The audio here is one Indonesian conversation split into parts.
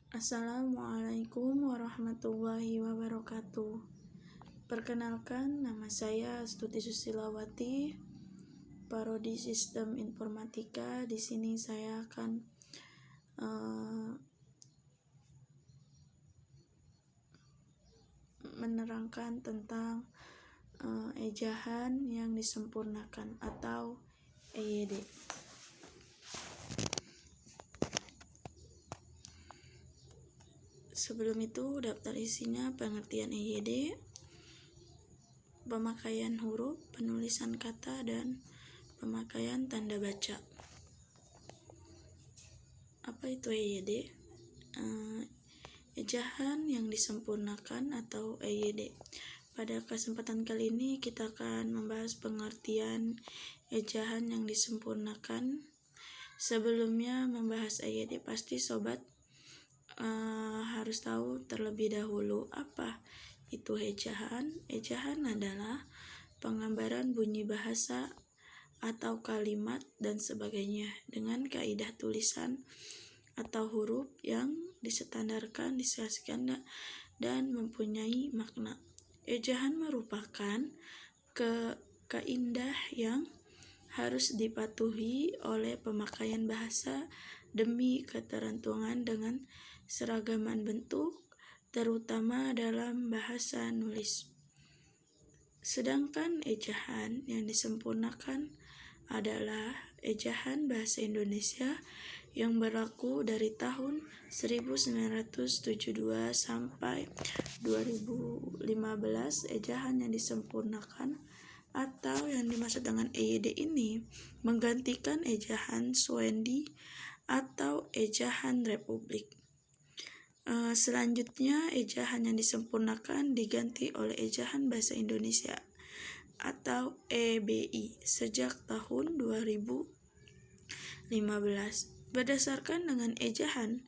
Assalamualaikum warahmatullahi wabarakatuh. Perkenalkan, nama saya Astuti Susilawati, Prodi Sistem Informatika. Di sini saya akan menerangkan tentang ejahan yang disempurnakan atau EYD. Sebelum itu, daftar isinya pengertian EYD, pemakaian huruf, penulisan kata, dan pemakaian tanda baca. Apa itu EYD? Ejahan yang disempurnakan atau EYD. Pada kesempatan kali ini kita akan membahas pengertian ejahan yang disempurnakan. Sebelumnya membahas EYD, pasti sobat harus tahu terlebih dahulu apa itu ejahan. Ejahan adalah penggambaran bunyi bahasa atau kalimat dan sebagainya dengan kaidah tulisan atau huruf yang distandarkan, disesuaikan dan mempunyai makna. Ejahan merupakan kaidah yang harus dipatuhi oleh pemakaian bahasa demi ketergantungan dengan seragaman bentuk, terutama dalam bahasa nulis. Sedangkan ejahan yang disempurnakan adalah ejahan bahasa Indonesia yang berlaku dari tahun 1972 sampai 2015. Ejahan yang disempurnakan atau yang dimaksud dengan EYD ini menggantikan ejahan Swendi atau ejahan Republik. Selanjutnya, ejahan yang disempurnakan diganti oleh ejahan bahasa Indonesia atau EBI sejak tahun 2015. Berdasarkan dengan ejahan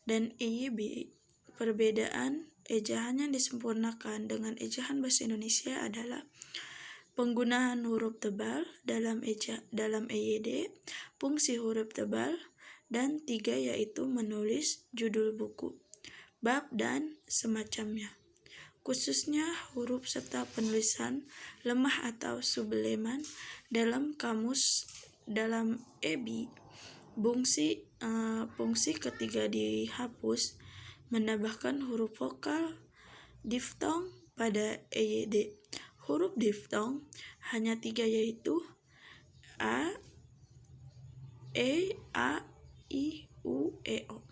dan EYB, perbedaan ejahan yang disempurnakan dengan ejahan bahasa Indonesia adalah penggunaan huruf tebal dalam EYD, fungsi huruf tebal, dan 3 yaitu menulis judul buku, bab, dan semacamnya. Khususnya huruf serta penulisan lemah atau subliman dalam kamus. Dalam EBI, fungsi ketiga dihapus, menambahkan huruf vokal diftong pada EYD. Huruf diftong hanya 3 yaitu A, E, A, I, U, E, O.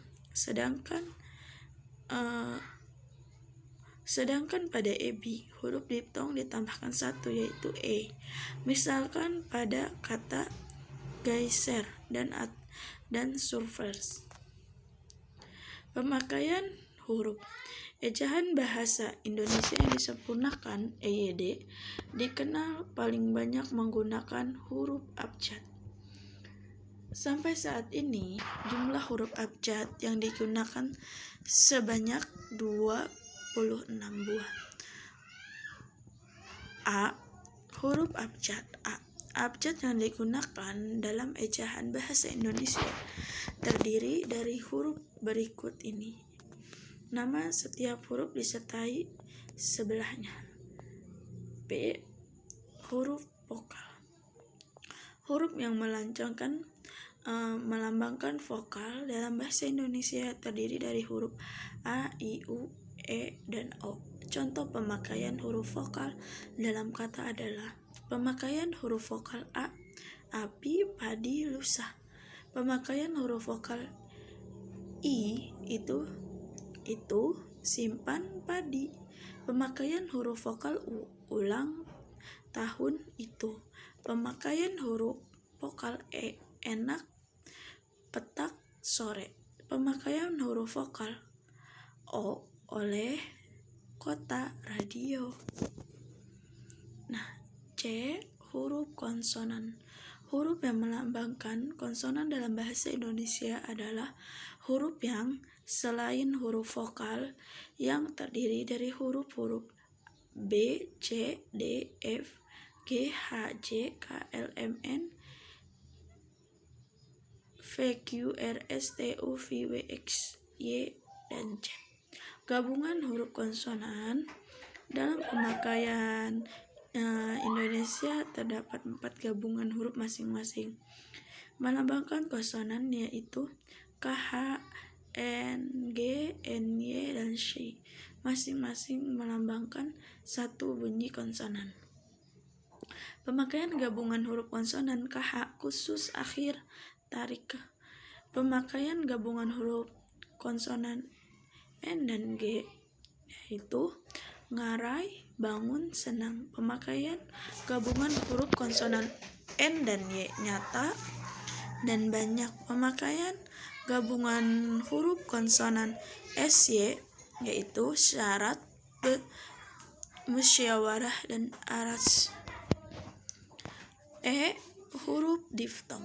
Sedangkan pada EBI, huruf diftong ditambahkan 1 yaitu E. Misalkan pada kata geyser dan surfer. Pemakaian huruf. Ejahan bahasa Indonesia yang disempurnakan EYD dikenal paling banyak menggunakan huruf abjad. Sampai saat ini, jumlah huruf abjad yang digunakan sebanyak 26 buah. A. Huruf abjad A. Abjad yang digunakan dalam ejahan bahasa Indonesia terdiri dari huruf berikut ini. Nama setiap huruf disertai sebelahnya. B. Huruf vokal. Huruf yang melambangkan vokal dalam bahasa Indonesia terdiri dari huruf A, I, U, E, dan O. Contoh pemakaian huruf vokal dalam kata adalah pemakaian huruf vokal A, api, padi, lusa. Pemakaian huruf vokal I itu simpan, padi. Pemakaian huruf vokal U, ulang, tahun, itu. Pemakaian huruf vokal E, enak, petak, sore. Pemakaian huruf vokal O, oleh, kota, radio. C. Huruf konsonan. Huruf yang melambangkan konsonan dalam bahasa Indonesia adalah huruf yang selain huruf vokal yang terdiri dari huruf-huruf B, C, D, F, G, H, J, K, L, M, N, P, Q, R, S, T, U, V, W, X, Y, dan Z. Gabungan huruf konsonan. Dalam pemakaian Indonesia terdapat 4 gabungan huruf masing-masing melambangkan konsonan, yaitu KH, NG, NY, dan SY. Masing-masing melambangkan satu bunyi konsonan. Pemakaian gabungan huruf konsonan KH khusus akhir tarik. Pemakaian gabungan huruf konsonan N dan G, yaitu ngarai, bangun, senang. Pemakaian gabungan huruf konsonan N dan Y nyata dan banyak. Pemakaian gabungan huruf konsonan SY, yaitu syarat, musyawarah, dan aras. Huruf diftong.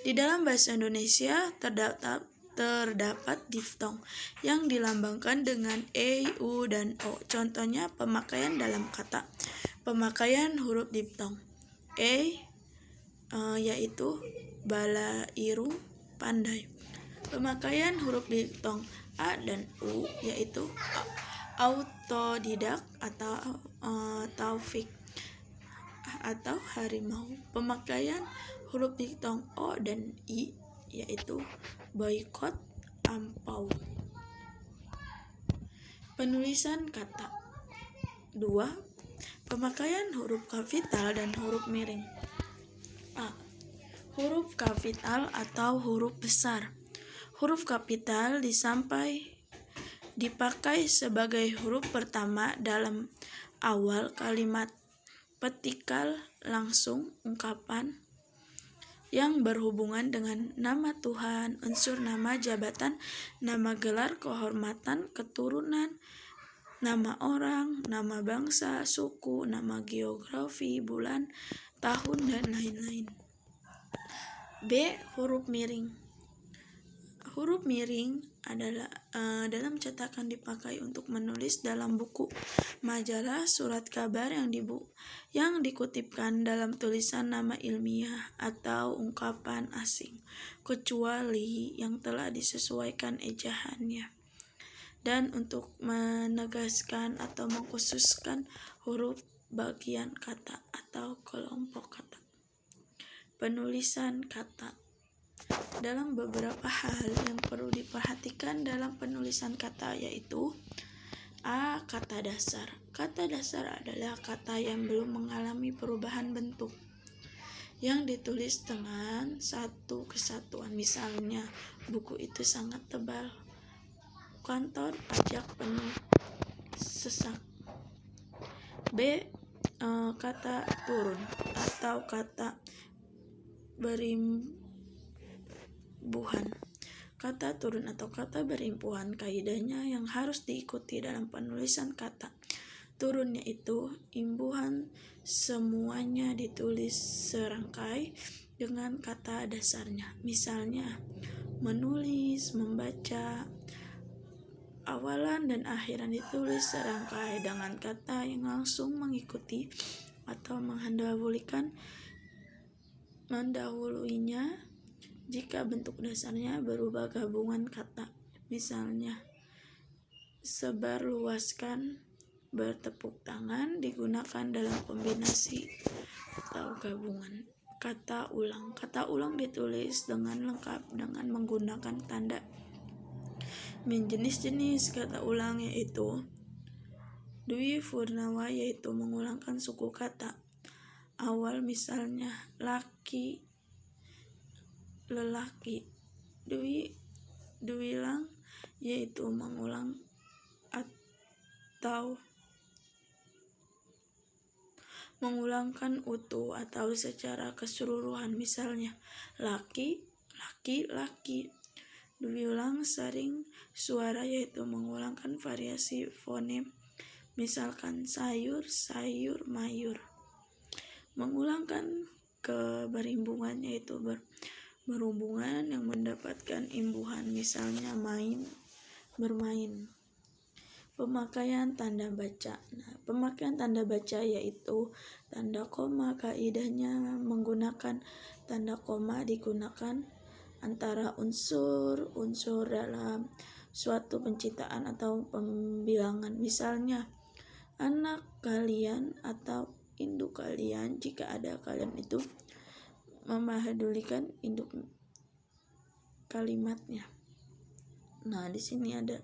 Di dalam bahasa Indonesia terdapat diftong yang dilambangkan dengan E, U, dan O. Contohnya pemakaian dalam kata. Pemakaian huruf diftong. Yaitu balairu, pandai. Pemakaian huruf diftong A dan U, yaitu autodidak atau taufik atau harimau. Pemakaian huruf diftong O dan I, yaitu boikot, ampau. Penulisan kata. 2. Pemakaian huruf kapital dan huruf miring. A. Huruf kapital atau huruf besar. Huruf kapital dipakai sebagai huruf pertama dalam awal kalimat, petikal, langsung, ungkapan yang berhubungan dengan nama Tuhan, unsur nama, jabatan, nama gelar, kehormatan, keturunan, nama orang, nama bangsa, suku, nama geografi, bulan, tahun, dan lain-lain. B. Huruf miring. Huruf miring adalah dalam cetakan dipakai untuk menulis dalam buku, majalah, surat kabar yang dikutipkan dalam tulisan nama ilmiah atau ungkapan asing, kecuali yang telah disesuaikan ejaannya, dan untuk menegaskan atau mengkhususkan huruf bagian kata atau kelompok kata. Penulisan kata. Dalam beberapa hal yang perlu diperhatikan dalam penulisan kata, yaitu A. Kata dasar. Kata dasar adalah kata yang belum mengalami perubahan bentuk, yang ditulis dengan satu kesatuan. Misalnya, buku itu sangat tebal, kantor pajak penuh sesak. B. Kata turun atau kata berimbuhan. Kata turun atau kata berimbuhan kaidahnya yang harus diikuti dalam penulisan kata turun, yaitu imbuhan semuanya ditulis serangkai dengan kata dasarnya. Misalnya, menulis, membaca, awalan dan akhiran ditulis serangkai dengan kata yang langsung mengikuti atau mendahuluinya jika bentuk dasarnya berubah gabungan kata. Misalnya, sebarluaskan, bertepuk tangan digunakan dalam kombinasi atau gabungan. Kata ulang. Kata ulang ditulis dengan lengkap dengan menggunakan tanda. Jenis-jenis kata ulang yaitu Dwi Furnawa, yaitu mengulangkan suku kata awal, misalnya laki, lelaki. Duilang, yaitu mengulang atau mengulangkan utuh atau secara keseluruhan, misalnya laki, laki, laki. Duiulang saring suara, yaitu mengulangkan variasi fonem, misalkan sayur, sayur, mayur. Mengulangkan keberimbungan, yaitu berhubungan yang mendapatkan imbuhan, misalnya main, bermain. Pemakaian tanda baca. Pemakaian tanda baca yaitu tanda koma. Kaidahnya menggunakan tanda koma digunakan antara unsur dalam suatu penciptaan atau pembilangan. Misalnya, anak kalian atau induk kalian, jika ada kalian itu mempedulikan induk kalimatnya. Nah, di sini ada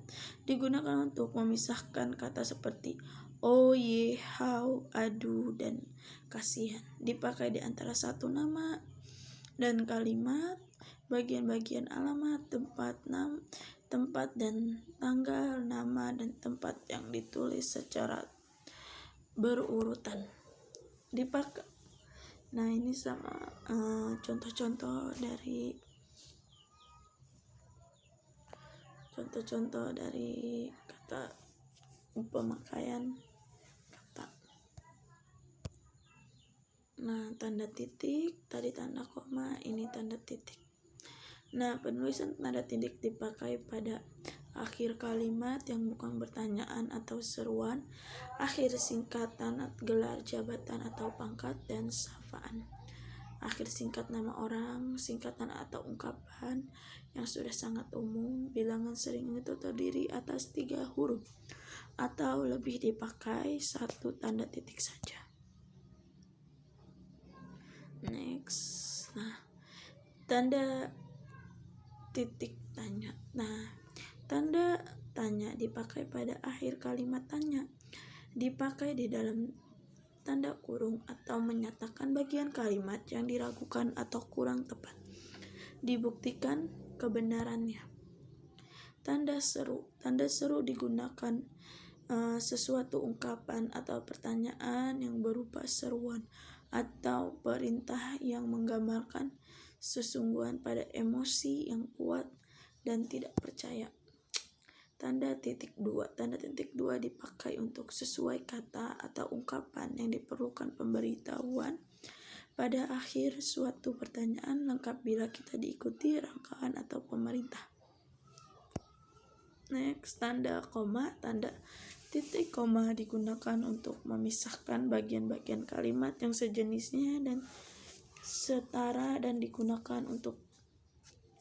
digunakan untuk memisahkan kata seperti oh, ye, how, aduh, dan kasihan. Dipakai di antara satu nama dan kalimat, bagian-bagian alamat, tempat dan tanggal, nama dan tempat yang ditulis secara berurutan. Dipakai. Nah, ini sama contoh-contoh dari kata pemakaian kata. Nah, tanda titik, tadi tanda koma, ini tanda titik. Nah, penulisan tanda titik dipakai pada akhir kalimat yang bukan pertanyaan atau seruan, akhir singkatan, gelar, jabatan atau pangkat, dan sapaan. Akhir singkat nama orang, singkatan atau ungkapan yang sudah sangat umum. Bilangan sering itu terdiri atas 3 huruf atau lebih, dipakai 1 tanda titik saja. Next. Nah, tanda titik tanya. Nah, tanda tanya dipakai pada akhir kalimat tanya. Dipakai di dalam tanda kurung atau menyatakan bagian kalimat yang diragukan atau kurang tepat. Dibuktikan kebenarannya. Tanda seru digunakan sesuatu ungkapan atau pertanyaan yang berupa seruan atau perintah yang menggambarkan sesungguhan pada emosi yang kuat dan tidak percaya. Tanda titik 2. Tanda titik 2 dipakai untuk sesuai kata atau ungkapan yang diperlukan pemberitahuan pada akhir suatu pertanyaan lengkap bila kita diikuti rangkaian atau pemerintah. Next, tanda koma. Tanda titik koma digunakan untuk memisahkan bagian-bagian kalimat yang sejenisnya dan setara dan digunakan untuk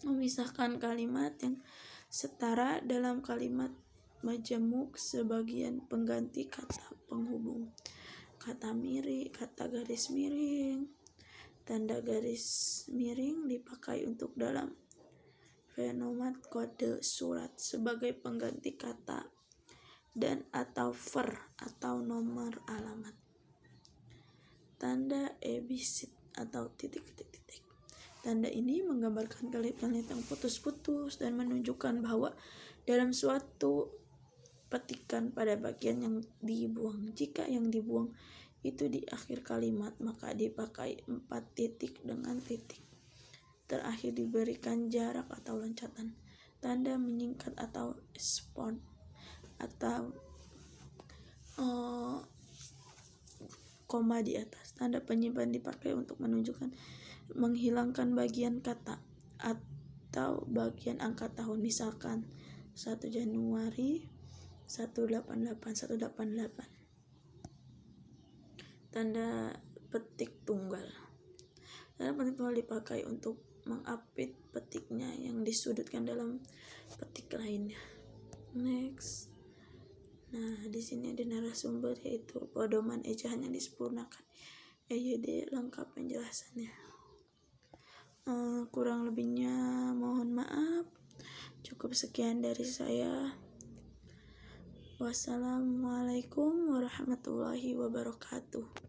memisahkan kalimat yang setara dalam kalimat majemuk sebagian pengganti kata penghubung. Kata miring, kata garis miring. Tanda garis miring dipakai untuk dalam fenomat kode surat sebagai pengganti kata dan atau ver atau nomor alamat. Tanda ebisit atau titik-titik. Tanda ini menggambarkan kalimat yang putus-putus dan menunjukkan bahwa dalam suatu petikan pada bagian yang dibuang. Jika yang dibuang itu di akhir kalimat, maka dipakai 4 titik dengan titik terakhir diberikan jarak atau loncatan. Tanda menyingkat atau spot atau koma di atas. Tanda penyimpan dipakai untuk menunjukkan menghilangkan bagian kata atau bagian angka tahun, misalkan 1 Januari 188. Tanda petik tunggal. Tanda petik tunggal dipakai untuk mengapit petiknya yang disudutkan dalam petik lainnya. Next. Nah, di sini ada narasumber yaitu pedoman ejaan yang disempurnakan. EYD lengkap penjelasannya. Kurang lebihnya mohon maaf. Cukup sekian dari saya. Wassalamualaikum warahmatullahi wabarakatuh.